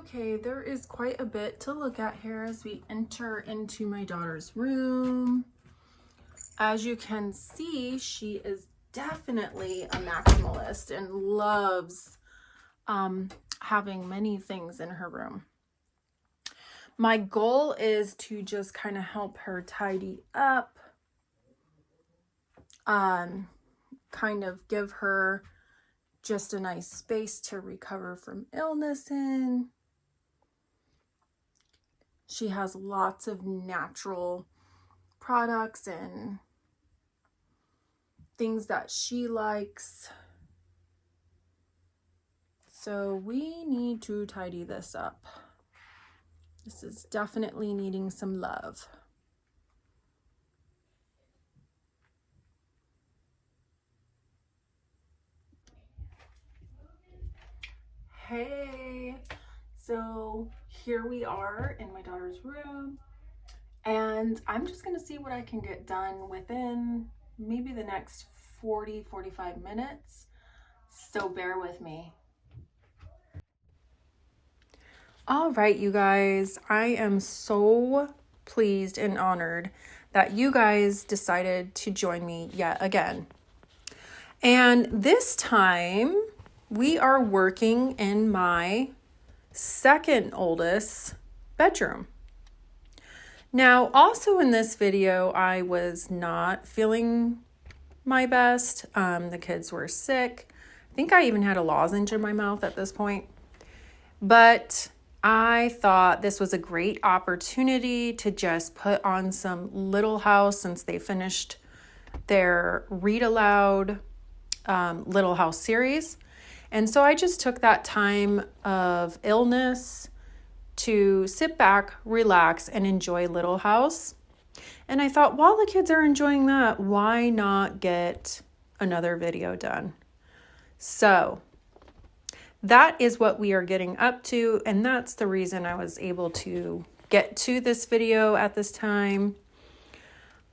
Okay, there is quite a bit to look at here as we enter into my daughter's room. As you can see, she is definitely a maximalist and loves having many things in her room. My goal is to just kind of help her tidy up, kind of give her just a nice space to recover from illness in. She has lots of natural products and things that she likes. So we need to tidy this up. This is definitely needing some love. Hey, so here we are in my daughter's room, and I'm just gonna see what I can get done within maybe the next 40-45 minutes. So bear with me. All right, you guys, I am so pleased and honored that you guys decided to join me yet again. And this time we are working in my second oldest bedroom. Now, also in this video, I was not feeling my best. The kids were sick. I think I even had a lozenge in my mouth at this point. But I thought this was a great opportunity to just put on some Little House since they finished their Read Aloud Little House series. And so I just took that time of illness to sit back, relax, and enjoy Little House. And I thought, while the kids are enjoying that, why not get another video done? So that is what we are getting up to, and that's the reason I was able to get to this video at this time.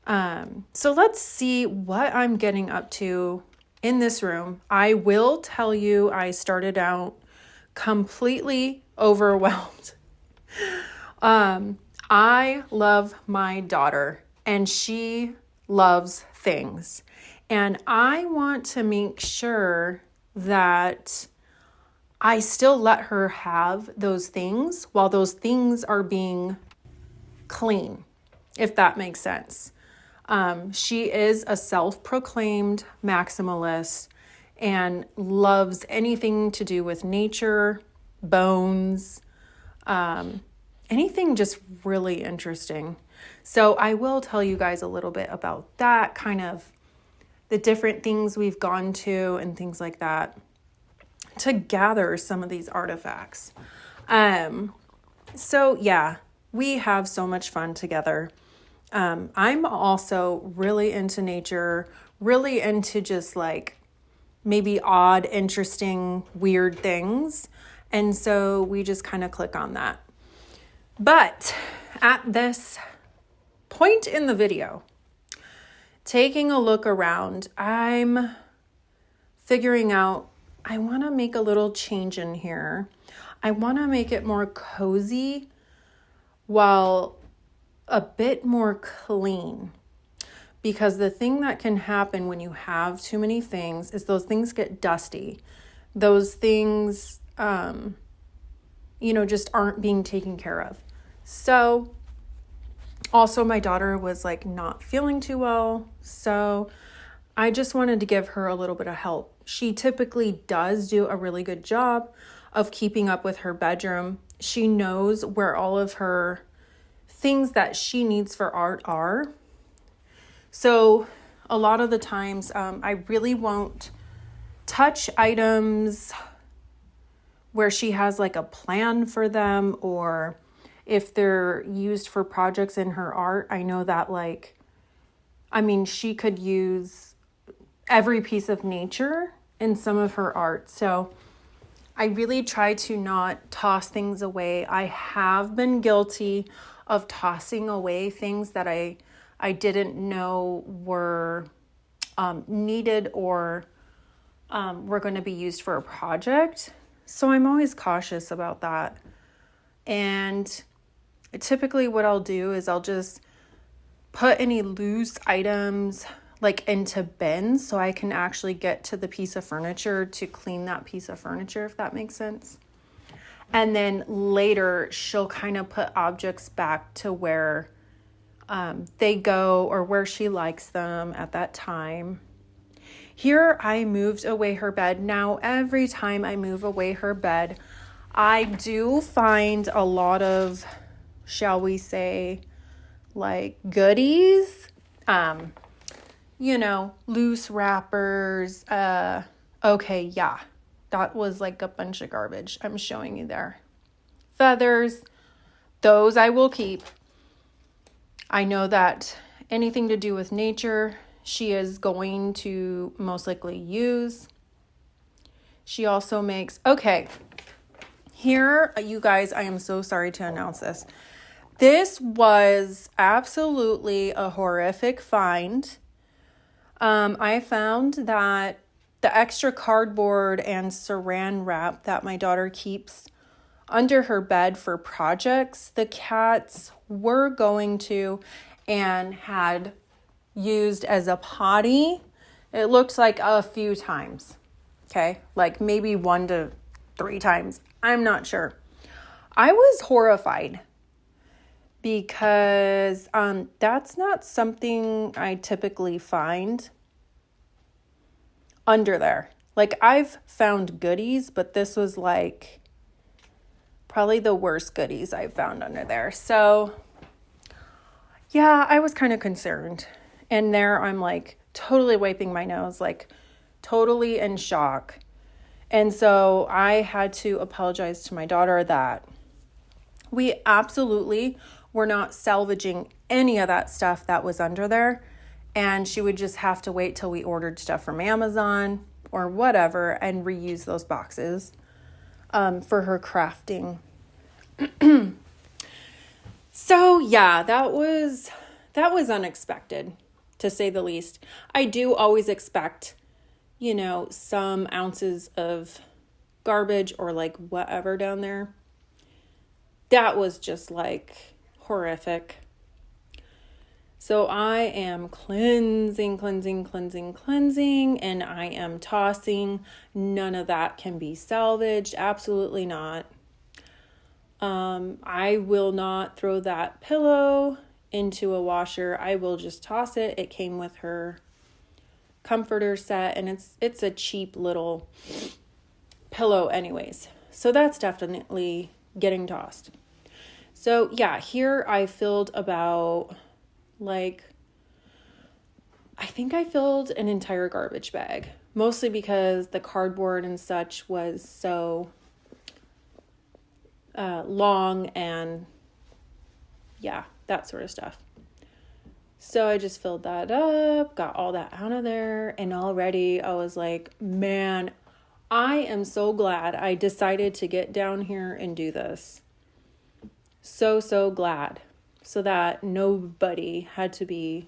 So let's see what I'm getting up to in this room. I will tell you, I started out completely overwhelmed. I love my daughter and she loves things. And I want to make sure that I still let her have those things while those things are being clean, if that makes sense. She is a self-proclaimed maximalist and loves anything to do with nature, bones, anything just really interesting. So I will tell you guys a little bit about that, kind of the different things we've gone to and things like that to gather some of these artifacts. So yeah, we have so much fun together. I'm also really into nature, really into just like maybe odd, interesting, weird things. And so we just kind of click on that. But at this point in the video, taking a look around, I'm figuring out I want to make a little change in here. I want to make it more cozy while a bit more clean. Because the thing that can happen when you have too many things is those things get dusty. Those things, just aren't being taken care of. So also my daughter was like not feeling too well. So I just wanted to give her a little bit of help. She typically does do a really good job of keeping up with her bedroom. She knows where all of her things that she needs for art are. So a lot of the times I really won't touch items where she has like a plan for them, or if they're used for projects in her art. I know that she could use every piece of nature in some of her art. So I really try to not toss things away. I have been guilty of tossing away things that I didn't know were needed or were going to be used for a project. So I'm always cautious about that. And typically what I'll do is I'll just put any loose items like into bins so I can actually get to the piece of furniture to clean that piece of furniture, if that makes sense. And then later she'll kind of put objects back to where they go or where she likes them at that time. Here I moved away her bed. Now every time I move away her bed, I do find a lot of, shall we say, like goodies, loose wrappers. Okay, yeah, that was like a bunch of garbage I'm showing you there. Feathers, those I will keep. I know that anything to do with nature, she is going to most likely use. She also makes, okay, here, you guys, I am so sorry to announce this. This was absolutely a horrific find. I found that the extra cardboard and saran wrap that my daughter keeps under her bed for projects, the cats were going to and had used as a potty. It looked like a few times. Okay, like maybe 1 to 3 times. I'm not sure. I was horrified because that's not something I typically find under there. Like I've found goodies, but this was like probably the worst goodies I've found under there. So yeah, I was kind of concerned. And there I'm like totally wiping my nose, like totally in shock. And so I had to apologize to my daughter that we absolutely were not salvaging any of that stuff that was under there. And she would just have to wait till we ordered stuff from Amazon or whatever and reuse those boxes for her crafting. So yeah, that was unexpected, to say the least. I do always expect, some ounces of garbage or like whatever down there. That was just like horrific. So I am cleansing, and I am tossing. None of that can be salvaged. Absolutely not. I will not throw that pillow into a washer. I will just toss it. It came with her comforter set, and it's a cheap little pillow anyways. So that's definitely getting tossed. So yeah, here I filled about I think I filled an entire garbage bag, mostly because the cardboard and such was so long and yeah, that sort of stuff. So I just filled that up, got all that out of there, and already I was like, man, I am so glad I decided to get down here and do this. So glad. So that nobody had to be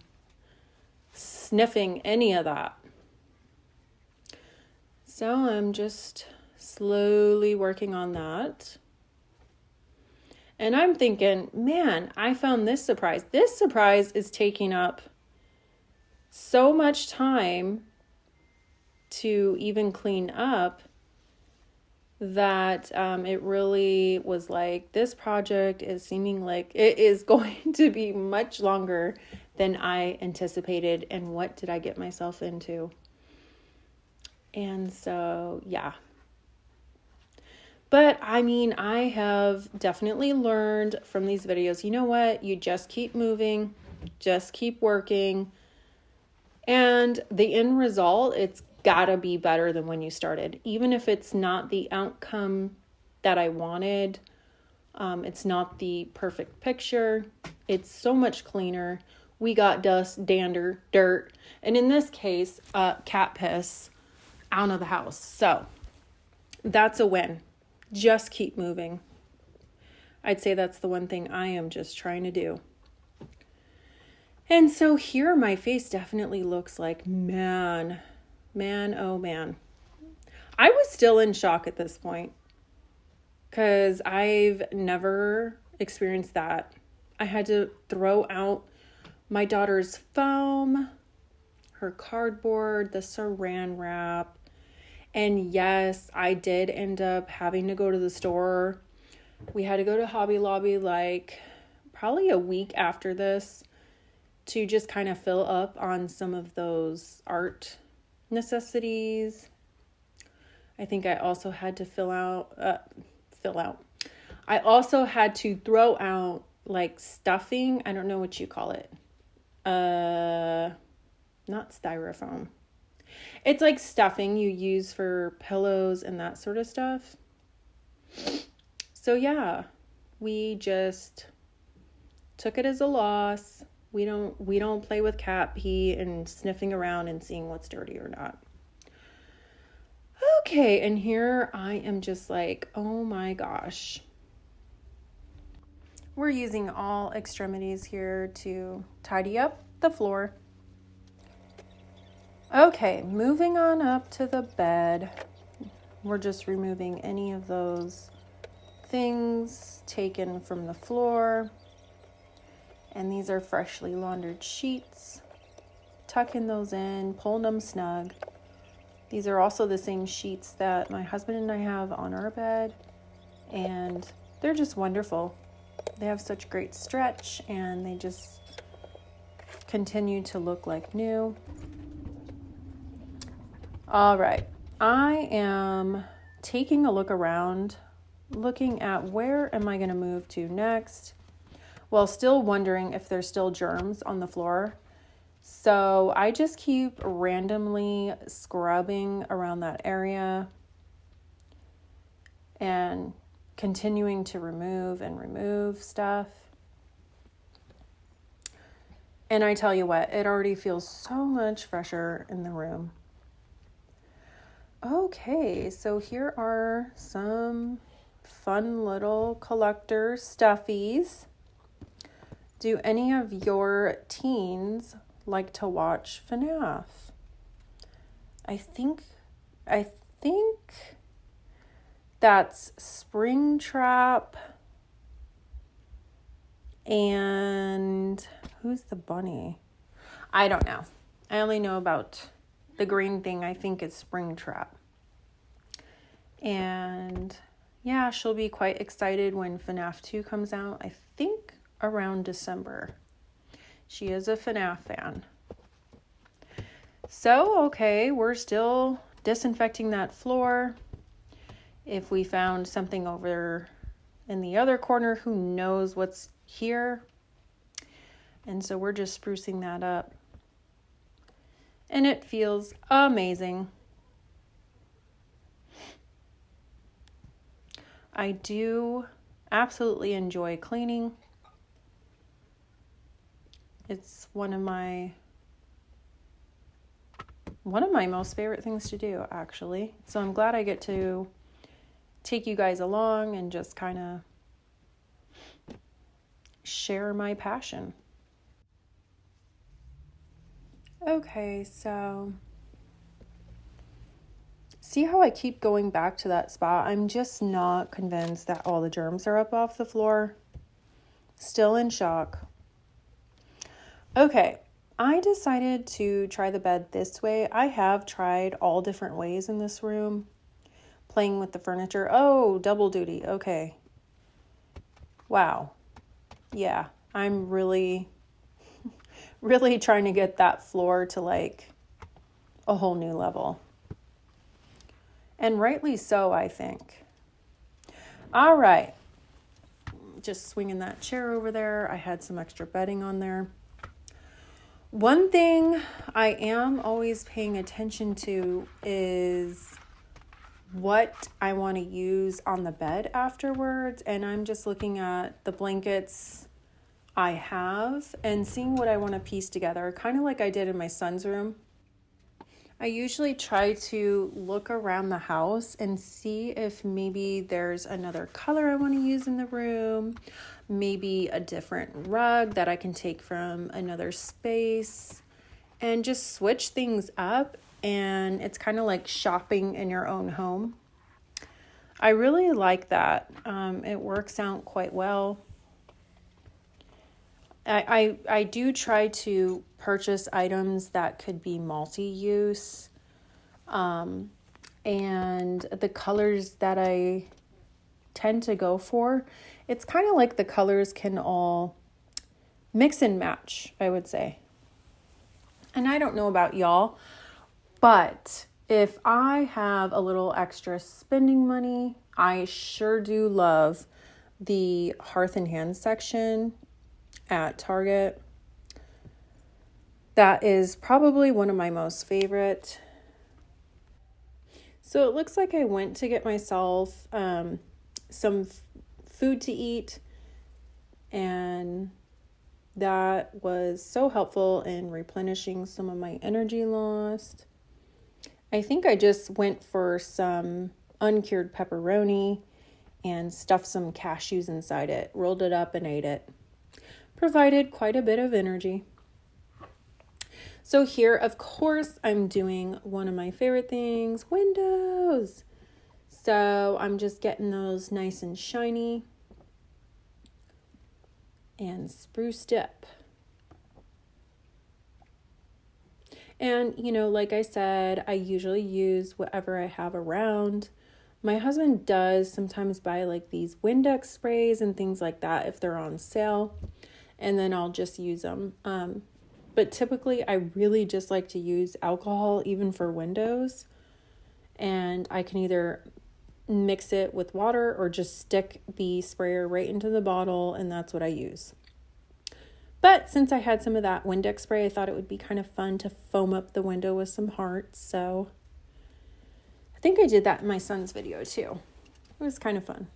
sniffing any of that. So I'm just slowly working on that. And I'm thinking, man, I found this surprise. This surprise is taking up so much time to even clean up that it really was like, this project is seeming like it is going to be much longer than I anticipated. And what did I get myself into? And so, yeah. But I mean, I have definitely learned from these videos, you know what? You just keep moving, just keep working. And the end result, it's gotta be better than when you started. Even if it's not the outcome that I wanted, it's not the perfect picture. It's so much cleaner. We got dust, dander, dirt, and in this case, cat piss out of the house. So that's a win. Just keep moving. I'd say that's the one thing I am just trying to do. And so here my face definitely looks like, man, oh man. I was still in shock at this point. because I've never experienced that. I had to throw out my daughter's foam, her cardboard, the saran wrap. And yes, I did end up having to go to the store. We had to go to Hobby Lobby like probably a week after this to just kind of fill up on some of those art necessities. I think I also had to fill out. I also had to throw out like stuffing. I don't know what you call it. Not styrofoam. It's like stuffing you use for pillows and that sort of stuff. So yeah, we just took it as a loss. We don't play with cat pee and sniffing around and seeing what's dirty or not. Okay, and here I am just like, oh my gosh. We're using all extremities here to tidy up the floor. Okay, moving on up to the bed. We're just removing any of those things taken from the floor. And these are freshly laundered sheets. Tucking those in, pulling them snug. These are also the same sheets that my husband and I have on our bed. And they're just wonderful. They have such great stretch and they just continue to look like new. All right, I am taking a look around, looking at where am I going to move to next, while still wondering if there's still germs on the floor. So I just keep randomly scrubbing around that area and continuing to remove stuff. And I tell you what, it already feels so much fresher in the room. Okay, so here are some fun little collector stuffies. Do any of your teens like to watch FNAF? I think that's Springtrap and who's the bunny? I don't know. I only know about the green thing. I think it's Springtrap. And yeah, she'll be quite excited when FNAF 2 comes out. I think around December. She is a FNAF fan. So, okay, we're still disinfecting that floor. If we found something over in the other corner, who knows what's here. And so we're just sprucing that up. And it feels amazing. I do absolutely enjoy cleaning. It's one of my most favorite things to do, actually. So I'm glad I get to take you guys along and just kind of share my passion. Okay, so see how I keep going back to that spot? I'm just not convinced that all the germs are up off the floor. Still in shock. Okay, I decided to try the bed this way. I have tried all different ways in this room. Playing with the furniture. Oh, double duty. Okay. Wow. Yeah, I'm really trying to get that floor to like a whole new level. And rightly so, I think. All right. Just swinging that chair over there. I had some extra bedding on there. One thing I am always paying attention to is what I want to use on the bed afterwards. And I'm just looking at the blankets I have and seeing what I want to piece together, kind of like I did in my son's room. I usually try to look around the house and see if maybe there's another color I want to use in the room, maybe a different rug that I can take from another space, and just switch things up. And it's kind of like shopping in your own home. I really like that. It works out quite well. I do try to purchase items that could be multi-use. And the colors that I tend to go for, it's kind of like the colors can all mix and match, I would say. And I don't know about y'all, but if I have a little extra spending money, I sure do love the Hearth and Hand section at Target. That is probably one of my most favorite. So it looks like I went to get myself some food to eat, and that was so helpful in replenishing some of my energy lost. I think I just went for some uncured pepperoni and stuffed some cashews inside it, rolled it up and ate it. Provided quite a bit of energy. So here, of course, I'm doing one of my favorite things, windows. So I'm just getting those nice and shiny and spruced up. And, like I said, I usually use whatever I have around. My husband does sometimes buy like these Windex sprays and things like that if they're on sale. And then I'll just use them. But typically I really just like to use alcohol even for windows. And I can either mix it with water or just stick the sprayer right into the bottle, and that's what I use. But since I had some of that Windex spray, I thought it would be kind of fun to foam up the window with some hearts. So I think I did that in my son's video too. It was kind of fun.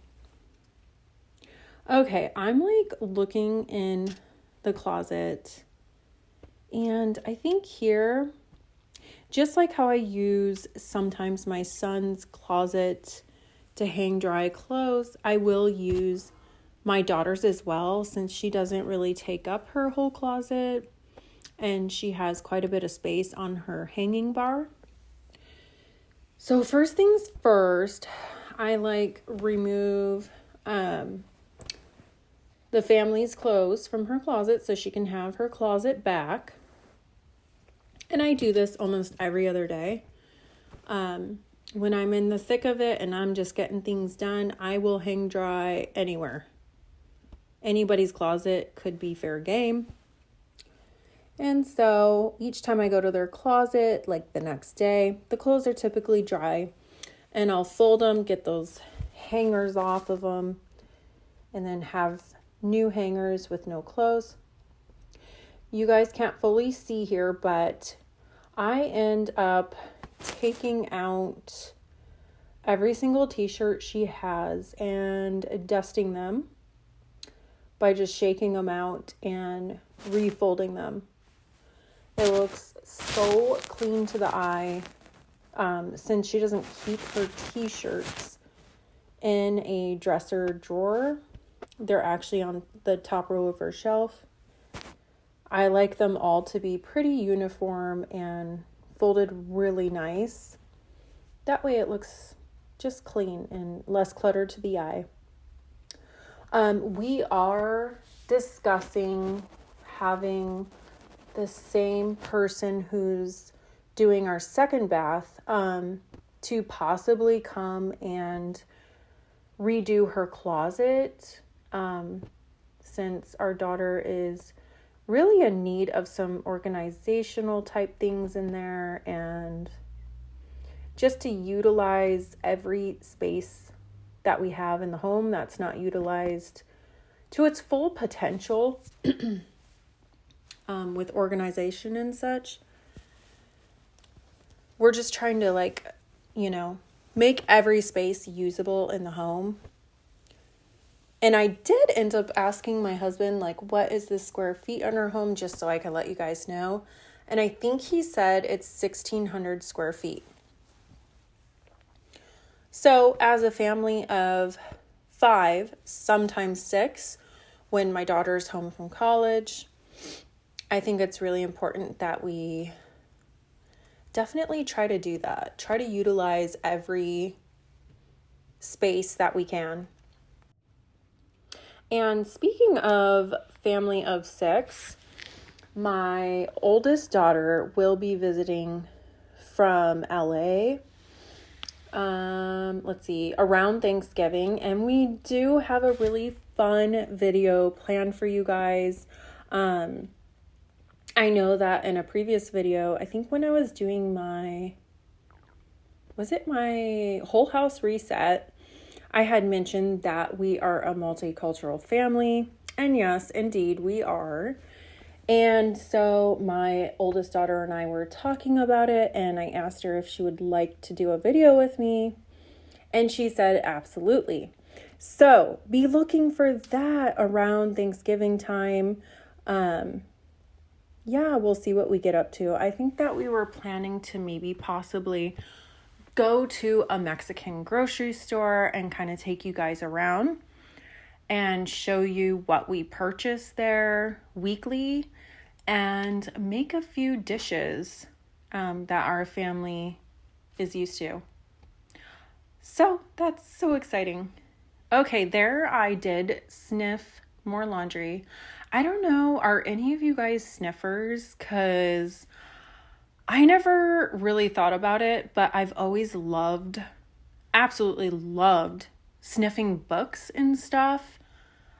Okay, I'm like looking in the closet, and I think here, just like how I use sometimes my son's closet to hang dry clothes, I will use my daughter's as well, since she doesn't really take up her whole closet and she has quite a bit of space on her hanging bar. So first things first, I remove the family's clothes from her closet so she can have her closet back. And I do this almost every other day. When I'm in the thick of it and I'm just getting things done, I will hang dry anywhere. Anybody's closet could be fair game. And so each time I go to their closet, like the next day, the clothes are typically dry, and I'll fold them, get those hangers off of them, and then have new hangers with no clothes. You guys can't fully see here, but I end up taking out every single t-shirt she has and dusting them by just shaking them out and refolding them. It looks so clean to the eye, since she doesn't keep her t-shirts in a dresser drawer. They're actually on the top row of her shelf. I like them all to be pretty uniform and folded really nice. That way it looks just clean and less cluttered to the eye. We are discussing having the same person who's doing our second bath to possibly come and redo her closet, since our daughter is really in need of some organizational type things in there, and just to utilize every space that we have in the home that's not utilized to its full potential with organization and such. We're just trying to make every space usable in the home. And I did end up asking my husband, what is the square feet on our home, just so I could let you guys know. And I think he said it's 1,600 square feet. So as a family of 5, sometimes 6, when my daughter's home from college, I think it's really important that we definitely try to do that. Try to utilize every space that we can. And speaking of family of 6, my oldest daughter will be visiting from LA, around Thanksgiving, and we do have a really fun video planned for you guys. I know that in a previous video, I think when I was doing my whole house reset, I had mentioned that we are a multicultural family, and yes, indeed we are. And so my oldest daughter and I were talking about it, and I asked her if she would like to do a video with me, and she said absolutely. So be looking for that around Thanksgiving time. We'll see what we get up to. I think that we were planning to maybe possibly go to a Mexican grocery store and kind of take you guys around and show you what we purchase there weekly and make a few dishes that our family is used to. So that's so exciting. Okay, there I did sniff more laundry. I don't know, are any of you guys sniffers? Because I never really thought about it, but I've always absolutely loved sniffing books and stuff.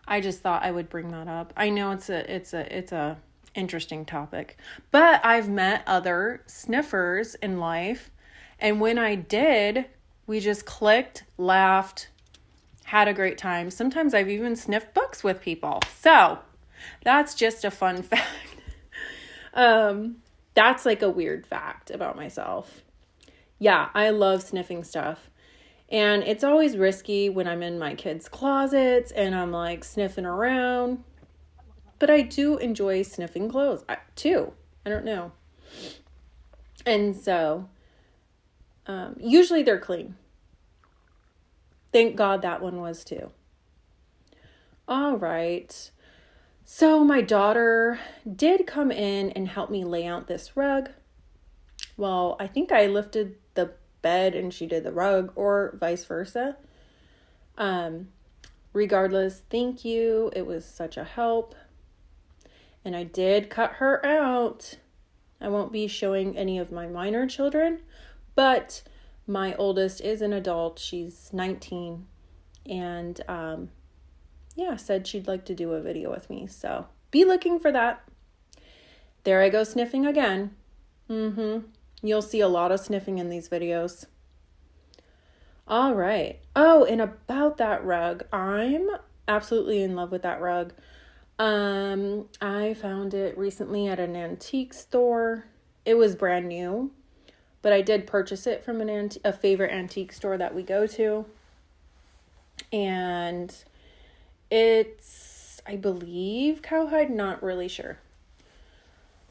I just thought I would bring that up. I know it's a interesting topic, but I've met other sniffers in life, and when I did, we just clicked, laughed, had a great time. Sometimes I've even sniffed books with people. So that's just a fun fact. That's like a weird fact about myself. Yeah, I love sniffing stuff. And it's always risky when I'm in my kids' closets and I'm like sniffing around. But I do enjoy sniffing clothes too. I don't know. And so, usually they're clean. Thank God that one was too. All right. So my daughter did come in and help me lay out this rug. Well, I think I lifted the bed and she did the rug, or vice versa. Regardless, thank you. It was such a help. And I did cut her out. I won't be showing any of my minor children, but my oldest is an adult. She's 19 and said she'd like to do a video with me. So be looking for that. There I go sniffing again. You'll see a lot of sniffing in these videos. All right. Oh, and about that rug, I'm absolutely in love with that rug. I found it recently at an antique store. It was brand new, but I did purchase it from a favorite antique store that we go to. And it's, I believe, cowhide, not really sure.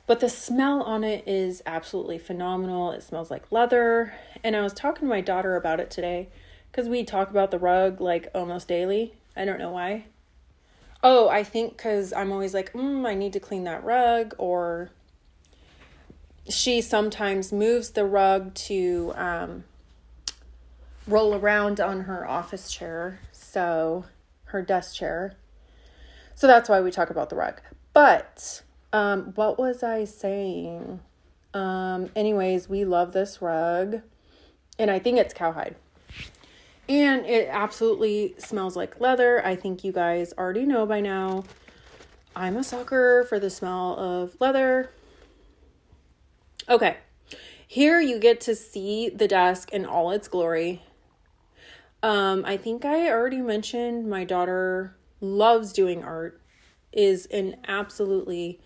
But the smell on it is absolutely phenomenal. It smells like leather. And I was talking to my daughter about it today because we talk about the rug like almost daily. I don't know why. Oh, I think because I'm always like, I need to clean that rug. Or she sometimes moves the rug to roll around on her office chair. So her desk chair. So that's why we talk about the rug. But what was I saying? Anyways, we love this rug, and I think it's cowhide, and it absolutely smells like leather. I think you guys already know by now. I'm a sucker for the smell of leather. Okay, here you get to see the desk in all its glory. I think I already mentioned my daughter loves doing art, is an absolutely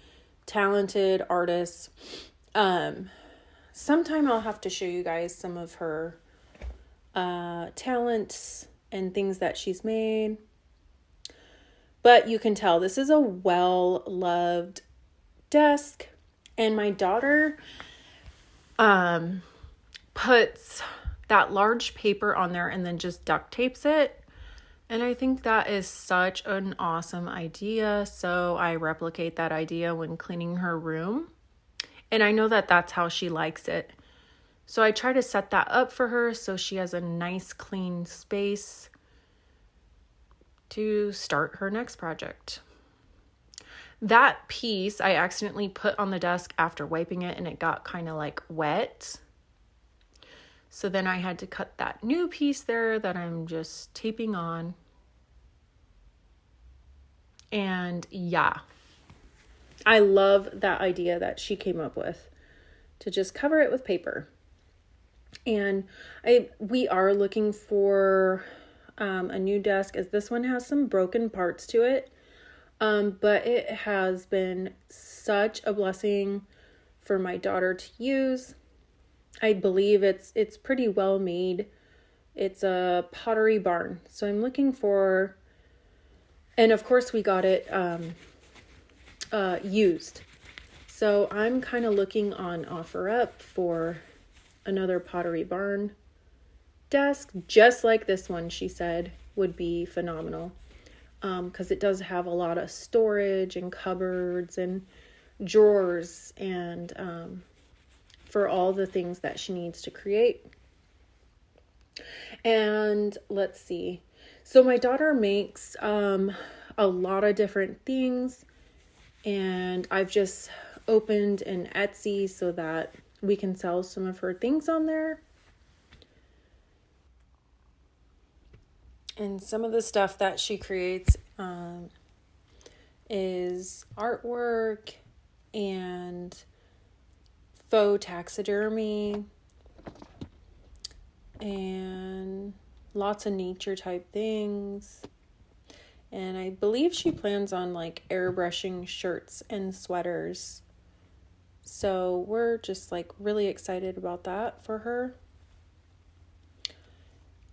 talented artist. Sometime I'll have to show you guys some of her talents and things that she's made. But you can tell this is a well-loved desk. And my daughter puts that large paper on there and then just duct tapes it. And I think that is such an awesome idea. So I replicate that idea when cleaning her room. And I know that that's how she likes it. So I try to set that up for her so she has a nice clean space to start her next project. That piece I accidentally put on the desk after wiping it, and it got kind of like wet. So then I had to cut that new piece there that I'm just taping on. And yeah, I love that idea that she came up with, to just cover it with paper. And we are looking for a new desk, as this one has some broken parts to it. But it has been such a blessing for my daughter to use. I believe it's pretty well made. It's a Pottery Barn. So I'm looking for, and of course we got it used. So I'm kind of looking on OfferUp for another Pottery Barn desk, just like this one, she said, would be phenomenal. Because it does have a lot of storage and cupboards and drawers and for all the things that she needs to create. And let's see. So my daughter makes a lot of different things, and I've just opened an Etsy so that we can sell some of her things on there. And some of the stuff that she creates is artwork and faux taxidermy and lots of nature type things. And I believe she plans on like airbrushing shirts and sweaters. So we're just like really excited about that for her.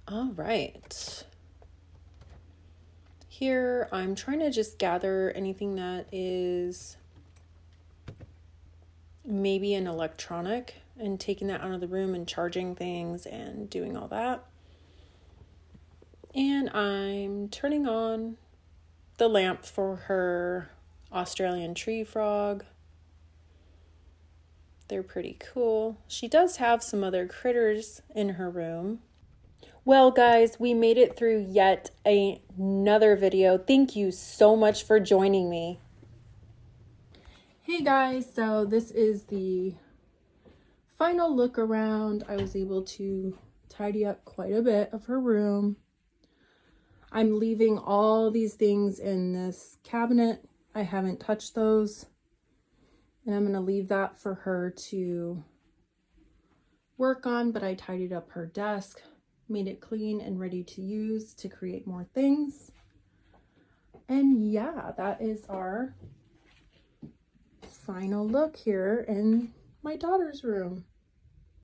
All right. Here, I'm trying to just gather anything that is maybe an electronic and taking that out of the room and charging things and doing all that. And I'm turning on the lamp for her Australian tree frog. They're pretty cool. She does have some other critters in her room. Well, guys, we made it through yet another video. Thank you so much for joining me. Hey guys, so this is the final look around. I was able to tidy up quite a bit of her room. I'm leaving all these things in this cabinet. I haven't touched those. And I'm going to leave that for her to work on, but I tidied up her desk, made it clean and ready to use to create more things. And yeah, that is our final look here in my daughter's room.